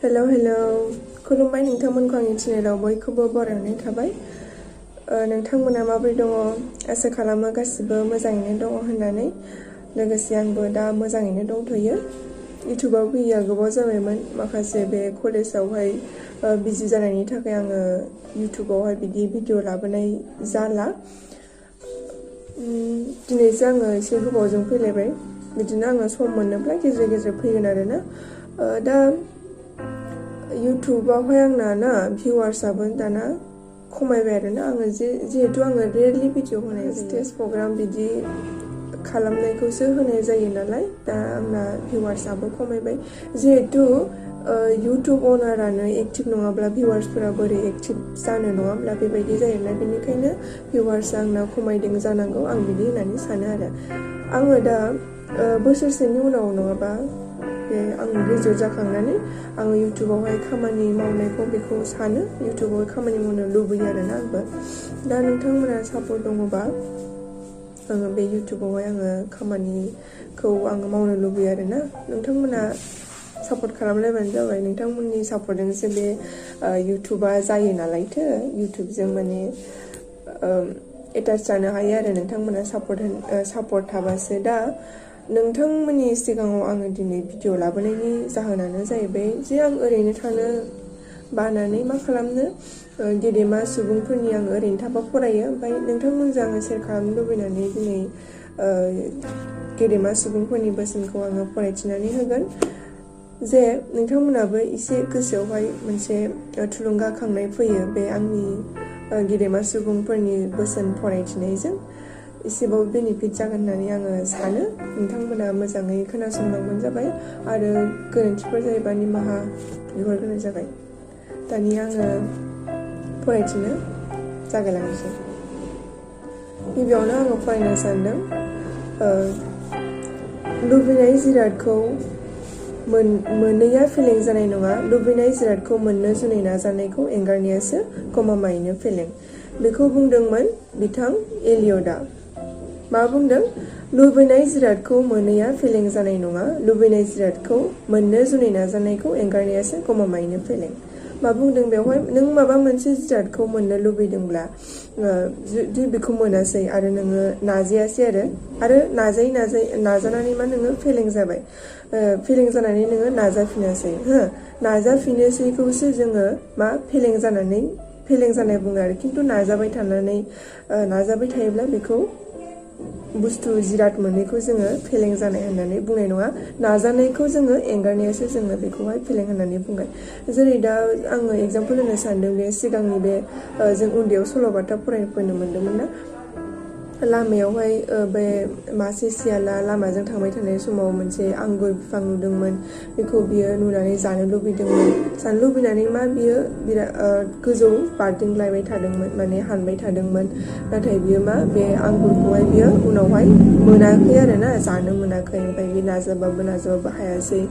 Hello खुलुमबाय नोंथांमोनखौ आंनि चेनेलाव बयखौबो बरायनाय थाबाय। नोंथांमोना माबोरै दङ? आसा खालामो गासिबो मोजाङैनो दङ होननानै। लोगोसे आंबो दा मोजाङैनो दंथ'यो। इउटुबाव फैया गोबाव जाबायमोन, माखासे बे कलेजावहाय बिजि जानायनि थाखाय आङो इउटुबावहाय बिदि भिडिअ लाबोनाय जाला। दिनैसो आङो एसे गोबावजों फैलायबाय। बिदिनो आङो सम मोनोब्ला गेजेर गेजेर फैगोन आरोना। दा इउटुबावहाय आंना ना भिउवार्सआबो दाना खमायबाय आरोना। आङो जिहेतु आङो रेयारलि भिडिअ होनाय स्टेज प्रग्राम बिदि खालामनायखौसो होनाय जायो नालाय, दा आंना भिउवार्सआबो खमायबाय। जिहेतु इउटुब अनारानो एक्टिभ नङाब्ला भिउवार्सफोरा बोरै एक्टिभ जानो, नङा होमब्ला? बेबायदि जायोना। बेनिखायनो भिउवार्सआ आंना खमायदों जानांगौ, आं बिदि होननानै सानो आरो। आङो दा बोसोरसेनि उनाव नङाबा आं ग्रेजुवेट जाखांनानै आङो इउटुबावहाय खामानि मावनायखौ बेखौ सानो। इउटुबाव खामानि मावनो लुबैयो आरोना आंबो। दा नोंथांमोना सापर्ट दङबा आङो बे इउटुबावहाय आङो खामानिखौ आङो मावनो लुबैयो आरोना। नोंथांमोना सापर्ट खालामलायबानो जाबाय। नोंथांमोननि सापर्टजोंसो बे इउटुबा जायो नालायथो। इउटुबजों माने एटाच जानो हायो आरो नोंथांमोना सापर्ट थाबासो। दा नोंथांमोननि सिगाङाव आङो दिनै भिडिअ लाबोनायनि जाहोनानो जाहैबाय जे आं ओरैनो थानो बानानै मा खालामनो, गेदेमा सुबुंफोरनि आङो ओरैनो थाबा फरायो। ओमफ्राय नोंथांमोनजों आङो शेयार खालामनो लुबैनानै दिनै गेदेमा सुबुंफोरनि बोसोनखौ आङो फरायथिनानै होगोन, जे नोंथांमोनाबो एसे गोसोआवहाय मोनसे थुलुंगाखांनाय फैयो बे आंनि गेदेमा सुबुंफोरनि बोसोन फरायथिनायजों। एसेबाबो बेनिफिट जागोन होननानै आङो सानो। नोंथांमोना मोजाङै खोनासंलांबानो जाबाय, आरो गोरोन्थिफोर जायोबा निमाहा बिहरग्रोनाय जाबाय। दानिया आङो फरायथिनो जागायलांनोसै। गिबियावनो आङो फरायनो सानदों, लुबैनाय जिरादखौ मोनैया फेलें जानाय नङा, लुबैनाय जिरादखौ मोननो जुनै नाजानायखौ एंगारनायासो गमामायैनो फेलें। बेखौ बुंदोंमोन बिथां एलियटआ। मा बुंदों? लुबैनाय जिरादखौ मोनैया फेलें जानाय नङा, लुबैनाय जिरादखौ मोननो जुनै नाजानायखौ एंगारनायासो गमामायैनो फेलें। मा बुंदों बेवहाय? नों माबा मोनसे जिरादखौ मोननो लुबैदोंब्ला जुदि बेखौ मोनासै आरो नोङो नाजायासै आरो नाजानानै मा नोङो फेलें जाबाय, फेलें जानानै नोङो नाजाफिनासै, नाजाफिनोसैखौसो जोङो मा फेलें जानाय बुङो आरो। खिन्थु नाजाबाय थायोब्ला बेखौ बुस्थु जिराद मोनैखौ जोङो फेलें जानाय होननानै बुंनाय नङा। नाजानायखौ जोङो एंगारनायासो जोङो बेखौहाय फेलें होननानै बुंगोन। जेरै दा आङो एगजामपोल होनो सानदों, बे सिगांनि बे जों उन्दैयाव सल'बाथा फरायनो मोन्दोंमोन ना, लामायावहाय बे मासे सियाला लामाजों थांबाय थानाय समाव मोनसे आंगुर बिफां नुदोंमोन। बेखौ बियो नुनानै जानो लुबैनानै मा बियो बिराद गोजौ बारदिंलायबाय थादोंमोन, माने हानबाय थादोंमोन। नाथाय बियो मा बे आंगुरखौहाय बियो उनावहाय मोनाखै आरोना, जानो मोनाखै। ओमफ्राय बे नाजाबाबो हायासै।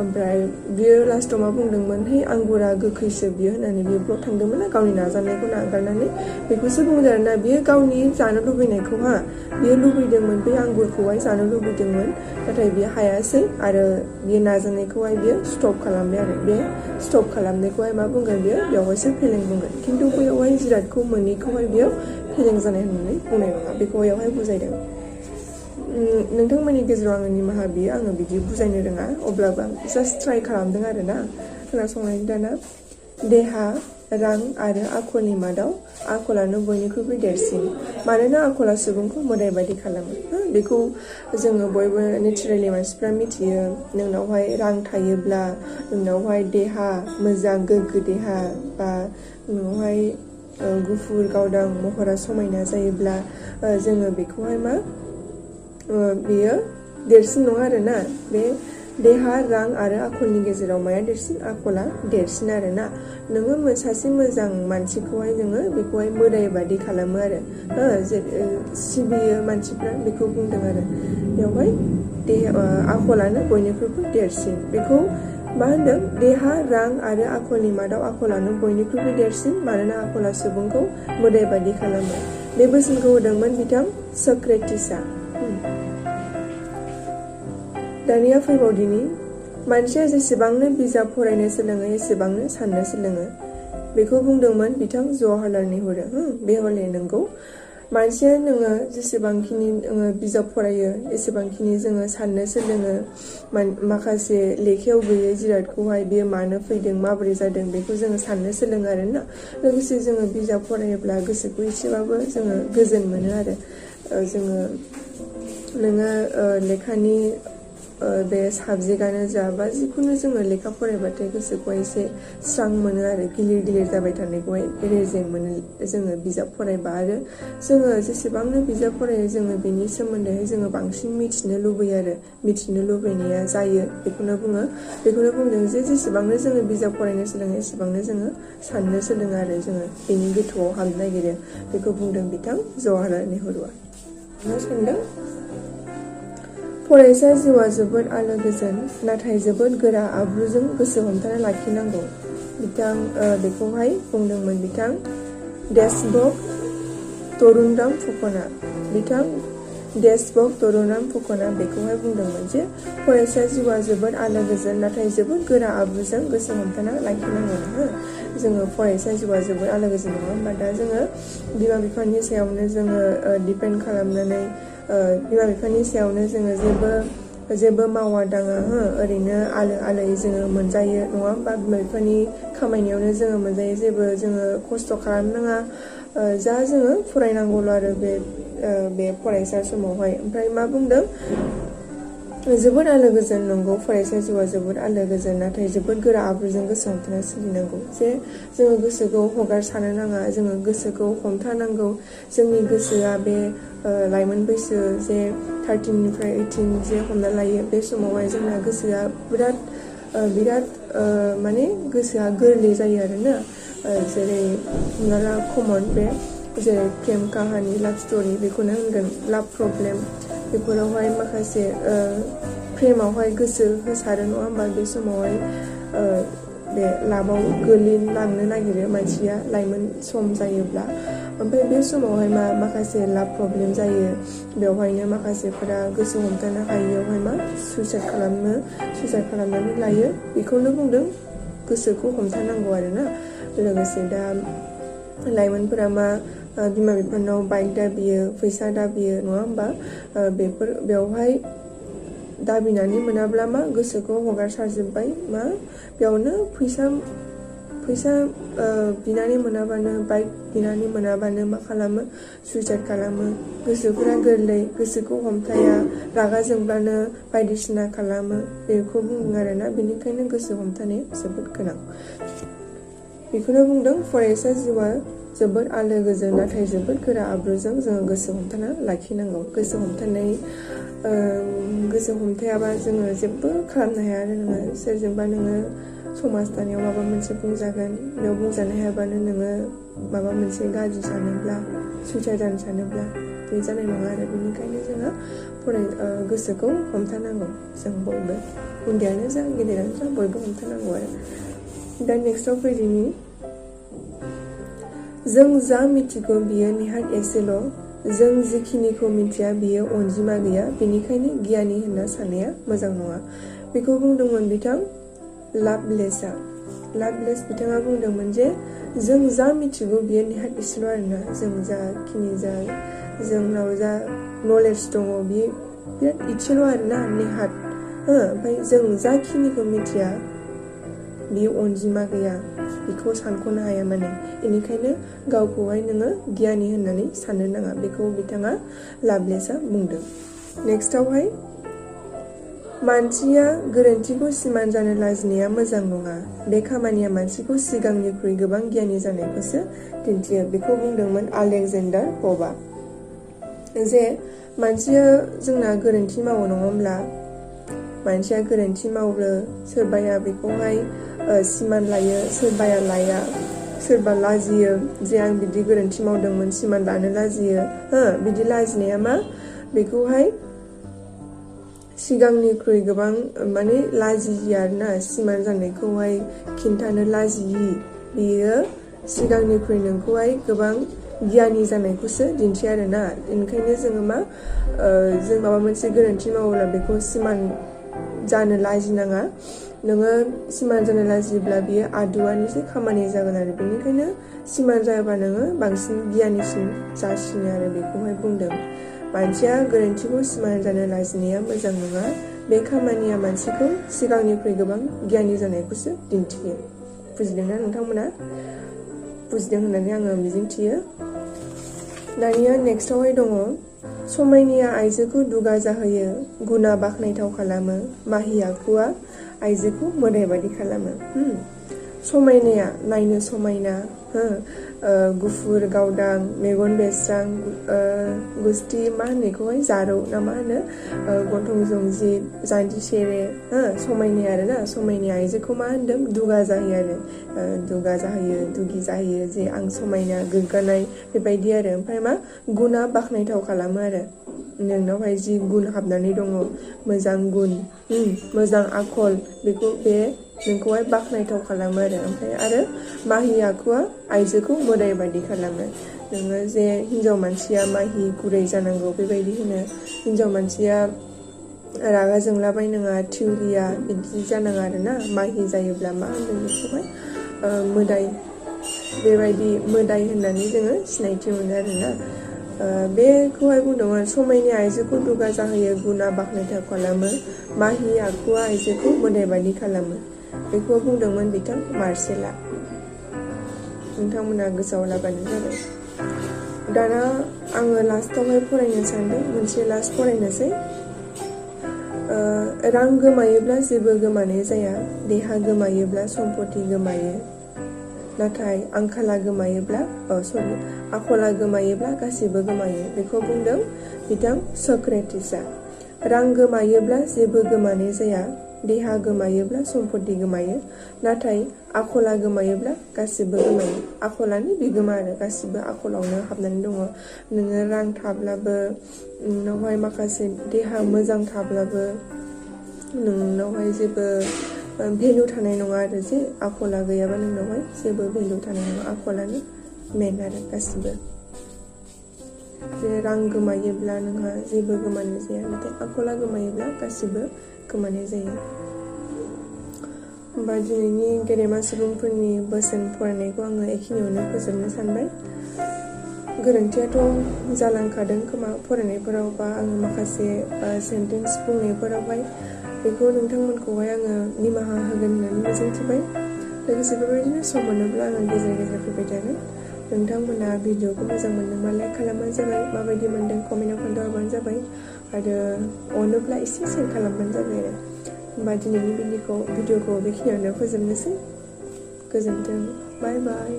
ओमफ्राय बियो लास्टाव मा बुंदोंमोन? है आंगुरा गोखैसो बियो होननानै बियो ब्लक थांदोंमोन ना, गावनि नाजानायखौ नागारनानै। बेखौसो बुंदों आरोना, बियो गावनि जानो लुबैनायखौ बियो लुबैदोंमोन, बे आंगुरखौहाय जानो लुबैदोंमोन। नाथाय बियो हायासै आरो बियो नाजानायखौहाय बियो स्टप खालामबाय आरो। बे स्टप खालामनायखौहाय मा बुंगोन बियो? बेवहायसो फेलें बुंगोन। खिन्थु बैयावहाय जिरादखौ मोनैखौहाय बियो फेलें जानाय होननानै बुंनाय नङा। बेखौ बेयावहाय बुजायदों। नोंथांमोननि गेजेराव आङो निमाहा बियो, आङो बिदि बुजायनो रोङा। अब्लाबो आं जास्ट ट्राइ खालामदों आरोना। खोनासंनायनि दाना, देहा, रां आरो आखलनि मादाव आखलानो बयनिख्रुइबो देरसिन, मानोना आखला सुबुंखौ मोदाय बायदि खालामो। बेखौ जोङो बयबो नेचारेलि मानसिफ्रा मिथियो। नोंनावहाय रां थायोब्ला, नोंनावहाय देहा, मोजां गोग्गो देहा, बा नोंनावहाय गुफुर गावदां महरा समायना जायोब्ला जोङो बेखौहाय मा बेयो देरसिन नङा आरोना। बे देहा, रां आरो आखलनि गेजेराव माया देरसिन? आखला देरसिन आरोना। नोङो सासे मोजां मानसिखौहाय नोङो बेखौहाय मोदाय बादि खालामो आरो, सिबियो मानसिफ्रा, बेखौ बुंदों आरो बेवहाय। आखलानो बयनिख्रुइबो देरसिन। बेखौ मा होनदों? देहा, रां आरो आखलनि मादाव आखलानो बयनिख्रुइबो देरसिन, मानोना आखला सुबुंखौ मोदाय बादि खालामो। बे बोसोनखौ होदोंमोन बिथां सक्रेटिसआ। दानिया फैबावदिनि मानसिया जेसेबांनो बिजाब फरायनो सोलोङो एसेबांनो साननो सोलोङो बेखौ बुंदोंमोन बिथां जवाहरलाल नेहुरु बे हले नंगौ मानसिया नोङो जेसेबांखिनि बिजाब फरायो एसेबांखिनि जोङो साननो सोलोङो माखासे लेखायाव गैयै जिरादखौहाय बेयो मानो फैदों माबोरै जादों बेखौ जोङो साननो सोलोङो आरोना लोगोसे जोङो बिजाब फरायोब्ला गोसोखौ एसेबाबो जोङो गोजोन मोनो आरो जोङो नोङो लेखानि बे साबजेक्टआनो जा बा जिखुनु जोङो लेखा फरायबाथाय गोसोखौ एसे स्रां मोनो आरो गिलिर गिलिर जाबाय थानायखौहाय रेजें मोनो जोङो बिजाब फरायबा आरो जोङो जेसेबांनो बिजाब फरायो जोङो बेनि सोमोन्दैहाय जोङो बांसिन मिथिनो लुबैयो आरो मिथिनो लुबैनाया जायो बेखौनो बुंदों जे जेसेबांनो जोङो बिजाब फरायनो सोलोङो एसेबांनो जोङो साननो सोलोङो आरो जोङो बेनि गोथौआव हाबनो नागिरो बेखौ बुंदों बिथां जवाहरलाल नेहुरुआ मा सानदों फरायसा जिउआ जोबोद आलो गोजोन नाथाय जोबोद गोरा आब्रुजों गोसो हमथाना लाखिनांगौ बिथां बेखौहाय बुंदोंमोन बिथां देशभक्त तरुणराम फुकना बिथां देशभक्त तरुणराम फुकना बेखौहाय बुंदोंमोन जे फरायसा जिउआ जोबोद आलो गोजोन नाथाय जोबोद गोरा आब्रुजों गोसो हमथाना लाखिनांगौ जोङो फरायसा जिउआ जोबोद आलो गोजोन नङा होमबा दा जोङो बिमा बिफानि सायावनो जोङो डिपेन्ड खालामनानै बिमा बिफानि सायावनो जोङो जेबो मावा दाङा ओरैनो आलोयै जोङो मोनजायो नङा होमबा बिमा बिफानि खामायनायावनो जोङो मोनजायो जेबो जोङो खस्थ' खालामनाङा जा जोङो फरायनांगौल' आरो बे फरायसा समावहाय ओमफ्राय मा बुंदों जोबोद आलो गोजोन नंगौ फरायसा जिउआ जोबोद आलो गोजोन नाथाय जोबोद गोरा आब्रुजों गोसो हमथाना सोलिनांगौ जे जोङो गोसोखौ हगारसारनो नाङा जोङो गोसोखौ हमथानांगौ जोंनि गोसोआ बे लाइमोन बैसो जे 13निफ्राय 18 जे हमना लायो बे समावहाय जोंना गोसोआ बिराद माने गोसोआ गोरलै जायो आरोना जेरै हमना ला कमन बे जेरै प्रेम काहानि लाभ स्ट'रि बेखौनो होनगोन लाभ प्रब्लेम बेफोरावहाय माखासे प्रेमावहाय गोसो होसारो नङा होमबा बे समावहाय बे लाभाव गोलैलांनो नागिरो मानसिया लाइमोन सम जायोब्ला ओमफ्राय बे समावहाय माखासे लाभ प्रब्लेम जायो बेवहायनो माखासेफोरा गोसो हमथानो हायियावहाय सुइसाइड खालामनानै लायो बेखौनो बुंदों गोसोखौ हमथानांगौ आरोना लोगोसे दा लाइमोनफोरा बिमा बिफानाव बाइक दाबियो फैसा दाबियो नङा होमबा बेवहाय दाबिनानै मोनाब्ला गोसोखौ हगारसारजोब्बाय बेयावनो फैसा बिनानै मोनाबानो बाइक बिनानै मोनाबानो मा खालामो सुइसाइड खालामो गोसोफोरा गोरलै गोसोखौ हमथाया रागा जोंब्लानो बायदिसिना खालामो बेखौ बुंदों आरोना बेनिखायनो गोसो हमथानाया जोबोद गोनां बेखौनो बुंदों फरायसा जिउआ जोबोद आलो गोजोन नाथाय जोबोद गोरा आब्रुजों जोङो गोसो हमथाना लाखिनांगौ गोसो हमथायाबा जोङो जेबो खालामनो हाया आरो नोङो सोरजोंबा नोङो समाज दानायाव माबा मोनसे बुंजागोन बेयाव बुंजानो हायाबानो नोङो माबा मोनसे गाज्रि सानोब्ला सुइसाइड जानो सानोब्ला बे जानाय नङा आरो बेनिखायनो जोङो गोसोखौ हमथानांगौ जों बयबो उन्दैयानो जा गेदेरानो जा बयबो हमथानांगौ आरो दा नेक्स्टआव फैदिनि जों जा मिथिगौ बियो निहाथ एसेल' जों जिखिनिखौ मिथिया बियो अनजिमा गैया बेनिखायनो गियानि होनना साननाया मोजां नङा बेखौ बुंदोंमोन बिथां लाभलेस बिथाङा बुंदोंमोन जे जों जा मिथिगौ बियो निहाथ एसेल' आरोना जों जोंनाव जा नलेज दङ बियो बिराद इसेल' आरोना निहाथ ओमफ्राय जों जाखिनिखौ मिथिया बियो अनजिमा गैया बेखौ सानख'नो हाया बेनिखायनो गावखौहाय नोङो गियानि होननानै साननो नाङा बेखौ बिथाङा लाभलेसआ बुंदों नेक्स्टआवहाय मानसिया गोरोन्थिखौ सिमान जानो लाजिनाया मोजां नङा बे खामानिया मानसिखौ सिगांनिख्रुइ गोबां गियानि जानायखौसो दिन्थियो बेखौ बुंदोंमोन आलेकजेन्डार प'पआ जे मानसिया जोंना गोरोन्थि मावो नङा होमब्ला मानसिया गोरोन्थि मावो सोरबाया बेखौहाय सिमान लायो सोरबाया लाया सोरबा लाजियो जे आं बिदि गोरोन्थि मावदोंमोन सिमान लानो लाजियो बिदि लाजिनाया बेखौहाय सिगांनिख्रुइ गोबां लाजियो आरोना सिमान जानायखौहाय खिन्थानो लाजियि बियो सिगांनिख्रुइ नोंखौहाय गोबां गियानि जानायखौसो दिन्थियो आरोना ओंखायनो जोङो जों माबा मोनसे गोरोन्थि मावोब्ला बेखौ सिमान जानो लाजिनाङा नोङो सिमान जानो लाजियोब्ला बियो आदुवानिसो खामानि जागोन आरो बेनिखायनो सिमान जायोबा नोङो बांसिन गियानिसिन जासिनो आरो बेखौहाय बुंदों मानसिया गोरोन्थिखौ सिमान जानो लाजिनाया मोजां नङा बे खामानिया मानसिखौ सिगांनिख्रुइ गोबां गियानि जानायखौसो दिन्थियो बुजिदोंना नोंथांमोना बुजिदों होननानै आङो मिजिंथियो दानिया नेक्स्टआवहाय दङ समायनाया आइजोखौ दुगा जाहोयो गुना बाख्नायथाव खालामो माहि आखुआ आइजोखौ मोदाय बादि खालामो समायनाया नायनो समायना गुफुर गावदां मेगन बेस्रां गुस्थि मा होननायखौहाय जारौ ना मा होनो गन्थं जंजिब जान्जि सेरे समायनाया आरो ना समायनाया आइजोखौ मा होनदों दुगा जाहोयो आरो दुगा जाहोयो दुगि जाहोयो जे आं समायना गोग्गानाय बेबायदि आरो ओमफ्राय मा गुना बाख्नायथाव खालामो आरो नोंनावहाय जि गुन हाबनानै दङ मोजां गुन मोजां आखल बेखौ बे नोंखौहाय बाख्नायथाव खालामो ओमफ्राय आरो माहि आखुआ आइजोखौ मोदाय बादि खालामो नोङो जे हिन्जाव मानसिया माहि गुरै जानांगौ बेबायदि होनो हिन्जाव मानसिया रागा जोंलाबायनाङा थिउरिया बिदि जानाङा आरोना माहि जायोब्ला मा होनदों बेखौहाय मोदाय बेबायदि मोदाय होननानै जोङो सिनायथि मोनो आरोना बेखौहाय बुंदोंमोन समायनि आइजोखौ दुगा जाहोयो गुना बाख्नायथाव खालामो माहि आखुआ आइजोखौ मोदाय बादि खालामो बेखौ बुंदोंमोन बिथां मार्सेलआ नोंथांमोना गोसोआव लाबानो जाबाय दाना आङो लास्टावहाय फरायनो सानदों मोनसे लास्ट फरायनोसै रां गोमायोब्ला जेबो गोमानाय जाया देहा गोमायोब्ला सम्पति गोमायो नाथाय आंखाला गोमायोब्ला आखला गोमायोब्ला गासिबो गोमायो बेखौ बुंदों बिथां सक्रेटिसआ रां गोमायोब्ला जेबो गोमानाय जाया देहा गोमायोब्ला सम्पति गोमायो नाथाय आखला गोमायोब्ला गासिबो गोमायो आखलानो बिगोमा आरो गासिबो आखलावनो हाबनानै दङ नोङो रां थाब्लाबो नोंनावहाय माखासे देहा मोजां थाब्लाबो नोंनावहाय जेबो भेलु थानाय नङा आरो जे आखला गैयाबा नोंनावहाय जेबो भेलु थानाय नङा आखलानो मेन आरो गासिबो जे रां गोमायोब्ला नोंहा जेबो गोमानाय जाया नाथाय आखला गोमायोब्ला गासिबो गोमानाय जायो होमबा दिनैनि गेदेमा सुबुंफोरनि बोसोन फरायनायखौ आङो एखिनियावनो फोजोबनो सानबाय गोरोन्थियाथ' जालांखादों खोमा फरायनायफोराव बा आङो माखासे सेन्टेन्स बुंनायफोरावहाय बेखौ नोंथांमोनखौहाय आङो निमाहा होगोन होननानै मिजिंथिबाय लोगोसे बेबायदिनो सम मोनोब्ला आङो गेजेर गेजेर फैबाय थागोन नोंथांमोना भिडिअखौ मोजां मोनदोंबा लाइक खालामबानो जाबाय माबायदि मोनदों कमेन्टआव खोन्थाहरबानो जाबाय आरो अनोब्ला एसे शेयार खालामबानो जाबाय आरो होमबा दिनैनि भिडिअखौ बेखिनियावनो फोजोबनोसै गोजोन्थों बाय बाय